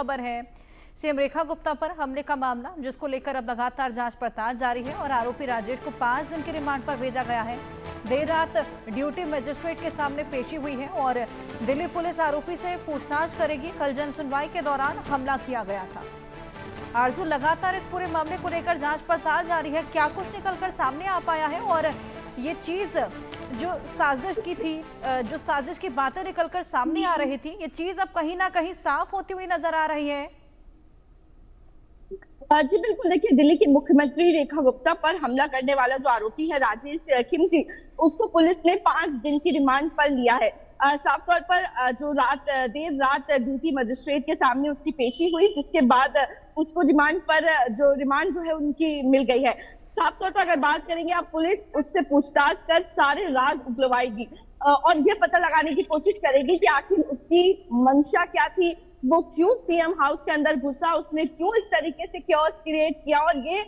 खबर है सीएम रेखा गुप्ता पर हमले का मामला, जिसको लेकर अब लगातार जांच पड़ताल जारी है और आरोपी राजेश को 5 दिन के रिमांड पर भेजा गया है। देर रात ड्यूटी मजिस्ट्रेट के सामने पेशी हुई है और दिल्ली पुलिस आरोपी से पूछताछ करेगी। कल जन सुनवाई के दौरान हमला किया गया था। आरजू, लगातार इस पूरे मामले को लेकर जांच पड़ताल जारी है। क्या कुछ निकलकर सामने आ पाया है और ये चीज जो साजिश की थी, जो साजिश की बातें निकलकर सामने आ रही थी, ये चीज अब कहीं ना कहीं साफ होती हुई नजर आ रही है। जी बिल्कुल, देखिए दिल्ली की मुख्यमंत्री रेखा गुप्ता पर हमला करने वाला जो आरोपी है राजेश खिमजी, उसको पुलिस ने 5 दिन की रिमांड पर लिया है। साफ तौर पर जो देर रात ड्यूटी मजिस्ट्रेट के सामने उसकी पेशी हुई, जिसके बाद उसको रिमांड जो है उनकी मिल गई है। साफ तौर पर अगर बात करेंगे, अब पुलिस उससे पूछताछ कर सारे राज उगलवाएगी और ये पता लगाने की कोशिश करेगी कि आखिर उसकी मंशा क्या थी, वो क्यों सीएम हाउस के अंदर घुसा, उसने क्यों इस तरीके से क्योस क्रिएट किया, और ये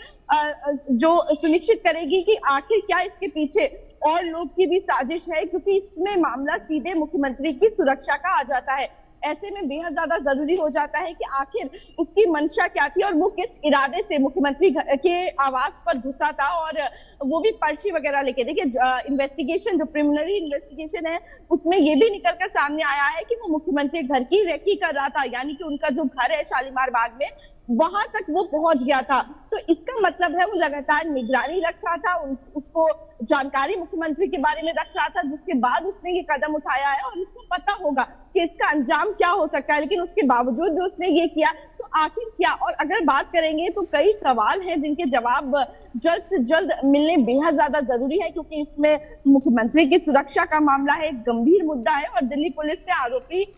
जो सुनिश्चित करेगी कि आखिर क्या इसके पीछे और लोग की भी साजिश है, क्योंकि इसमें मामला सीधे मुख्यमंत्री की सुरक्षा का आ जाता है। ऐसे में बेहद ज्यादा जरूरी हो जाता है कि आखिर उसकी मंशा क्या थी और वो किस इरादे से मुख्यमंत्री के आवास पर घुसा था, और वो भी पर्ची वगैरह लेके। देखिए इन्वेस्टिगेशन, जो प्रिलिमिनरी इन्वेस्टिगेशन है, उसमें ये भी निकलकर सामने आया है कि वो मुख्यमंत्री घर की रेकी कर रहा था, यानी कि उनका जो घर है शालीमार बाग में, वहां तक वो पहुंच गया था। तो इसका मतलब है वो लगातार निगरानी रख रहा था, उसको जानकारी मुख्यमंत्री के बारे में रख रहा था, जिसके बाद उसने ये कदम उठाया है और उसको पता होगा कि इसका अंजाम क्या हो सकता है। लेकिन उसके बावजूद भी उसने ये किया, तो आखिर क्या? और अगर बात करेंगे तो कई सवाल हैं जिनके जवाब जल्द से जल्द मिलने बेहद ज्यादा जरूरी है, क्योंकि इसमें मुख्यमंत्री की सुरक्षा का मामला है, एक गंभीर मुद्दा है। और दिल्ली पुलिस ने आरोपी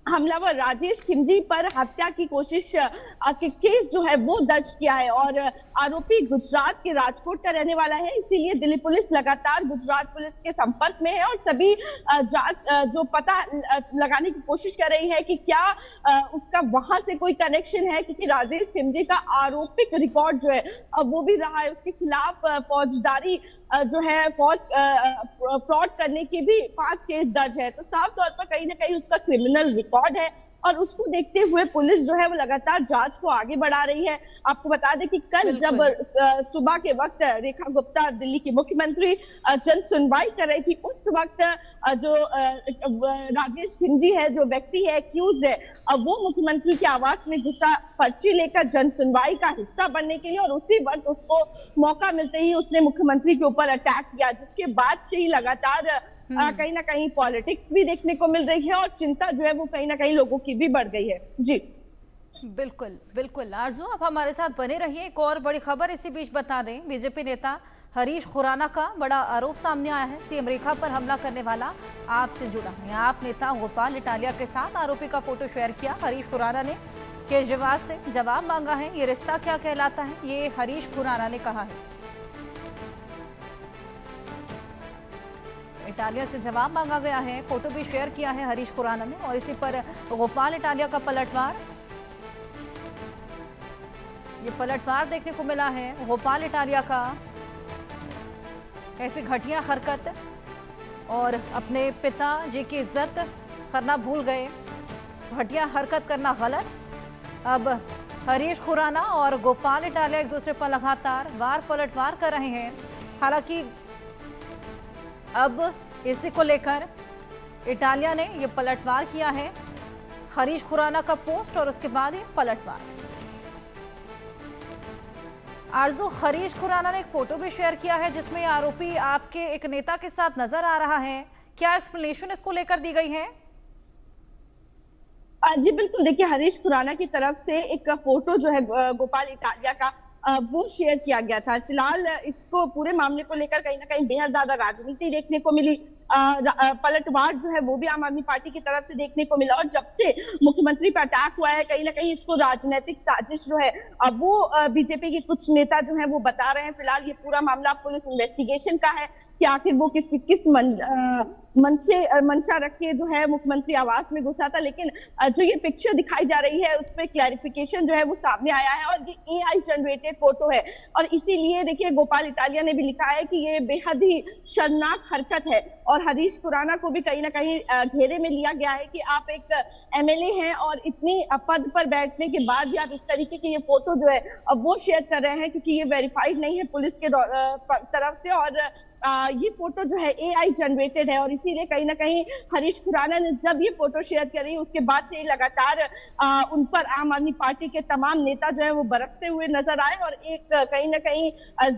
हमलावर राजेश खिमजी पर हत्या की कोशिश के केस जो है वो दर्ज किया है, और आरोपी गुजरात के राजकोट का रहने वाला है। इसीलिए दिल्ली पुलिस लगातार गुजरात पुलिस के संपर्क में है और सभी जांच जो पता लगाने की कोशिश कर रही है कि क्या उसका वहां से कोई कनेक्शन है, क्योंकि राजेश खिमजी का आरोपिक रिकॉर्ड जो है वो भी रहा है। उसके खिलाफ फौजदारी जो है फ्रॉड करने की भी 5 केस दर्ज है। तो साफ तौर पर कहीं ना कहीं उसका क्रिमिनल रिकॉर्ड है, और उसको देखते हुए पुलिस जो है वो लगातार जांच को आगे बढ़ा रही है। आपको बता दें कि कल जब सुबह के वक्त रेखा गुप्ता दिल्ली की मुख्यमंत्री जन सुनवाई कर रही थी, उस वक्त जो राजेश खिमजी है, जो व्यक्ति है एक्यूज है, वो मुख्यमंत्री के आवास में घुसा पर्ची लेकर जन सुनवाई का हिस्सा बनने के लिए, और उसी वक्त उसको मौका मिलते ही उसने मुख्यमंत्री के ऊपर अटैक किया, जिसके बाद से ही लगातार कहीं ना कहीं पॉलिटिक्स भी देखने को मिल रही है और चिंता जो है वो कहीं ना कहीं लोगों की भी बढ़ गई है। जी बिल्कुल बिल्कुल आरजू, आप हमारे साथ बने रहिए। एक और बड़ी खबर इसी बीच बता दें, बीजेपी नेता हरीश खुराना का बड़ा आरोप सामने आया है। सीएम रेखा पर हमला करने वाला आप से जुड़ा है। आप नेता गोपाल इटालिया के साथ आरोपी का फोटो शेयर किया। हरीश खुराना ने केजरीवाल से जवाब मांगा है। ये रिश्ता क्या कहलाता है, ये हरीश खुराना ने कहा है। इटालिया से जवाब मांगा गया है, फोटो भी शेयर किया है हरीश खुराना ने, और इसी पर गोपाल इटालिया का पलटवार, ये पलटवार देखने को मिला है गोपाल इटालिया का। ऐसी घटिया हरकत और अपने पिताजी की इज्जत करना भूल गए, घटिया हरकत करना गलत। अब हरीश खुराना और गोपाल इटालिया एक दूसरे पर लगातार वार पलटवार कर रहे हैं। हालांकि अब इसी को लेकर इटालिया ने यह पलटवार किया है, हरीश खुराना का पोस्ट और उसके बाद ये पलटवार। आरजू, हरीश खुराना ने एक फोटो भी शेयर किया है जिसमें आरोपी आपके एक नेता के साथ नजर आ रहा है। क्या एक्सप्लेनेशन इसको लेकर दी गई है? जी बिल्कुल, देखिए हरीश खुराना की तरफ से एक फोटो जो है गोपाल इटालिया का वो शेयर किया गया था। फिलहाल इसको पूरे मामले को लेकर कहीं ना कहीं बेहद ज्यादा राजनीति देखने को मिली। पलटवार जो है वो भी आम आदमी पार्टी की तरफ से देखने को मिला, और जब से मुख्यमंत्री पर अटैक हुआ है, कहीं ना कहीं इसको राजनीतिक साजिश जो है अब वो बीजेपी के कुछ नेता जो है वो बता रहे हैं। फिलहाल ये पूरा मामला पुलिस इन्वेस्टिगेशन का है कि आखिर वो किस मंशा रख के जो है मुख्यमंत्री आवास में घुसा था। लेकिन जो ये पिक्चर दिखाई जा रही है उसमें क्लैरिफिकेशन जो है वो सामने आया है और ये एआई जनरेटेड फोटो है। और इसीलिए देखिए गोपाल इटालिया ने भी लिखा है कि ये बेहद ही शर्मनाक हरकत है और हरीश खुराना को भी कहीं ना कहीं घेरे में लिया गया है कि आप एक एमएलए हैं और इतनी पद पर बैठने के बाद भी आप इस तरीके की ये फोटो जो है अब वो शेयर कर रहे हैं, क्योंकि ये वेरीफाइड नहीं है पुलिस के तरफ से। और ये फोटो जो है एआई जनरेटेड है और इसीलिए कहीं ना कहीं हरीश खुराना ने जब ये फोटो शेयर करी उसके बाद से लगातार उन पर आम आदमी पार्टी के तमाम नेता जो है वो बरसते हुए नजर आए और एक कहीं ना कहीं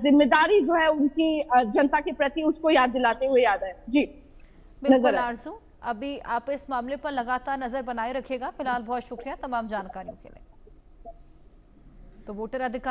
जिम्मेदारी जो है उनकी जनता के प्रति उसको याद दिलाते हुए याद है। जी बिल्कुल आरजू, अभी आप इस मामले पर लगातार नजर बनाए रखिएगा। फिलहाल बहुत शुक्रिया तमाम जानकारियों के लिए। तो वोटर अधिकार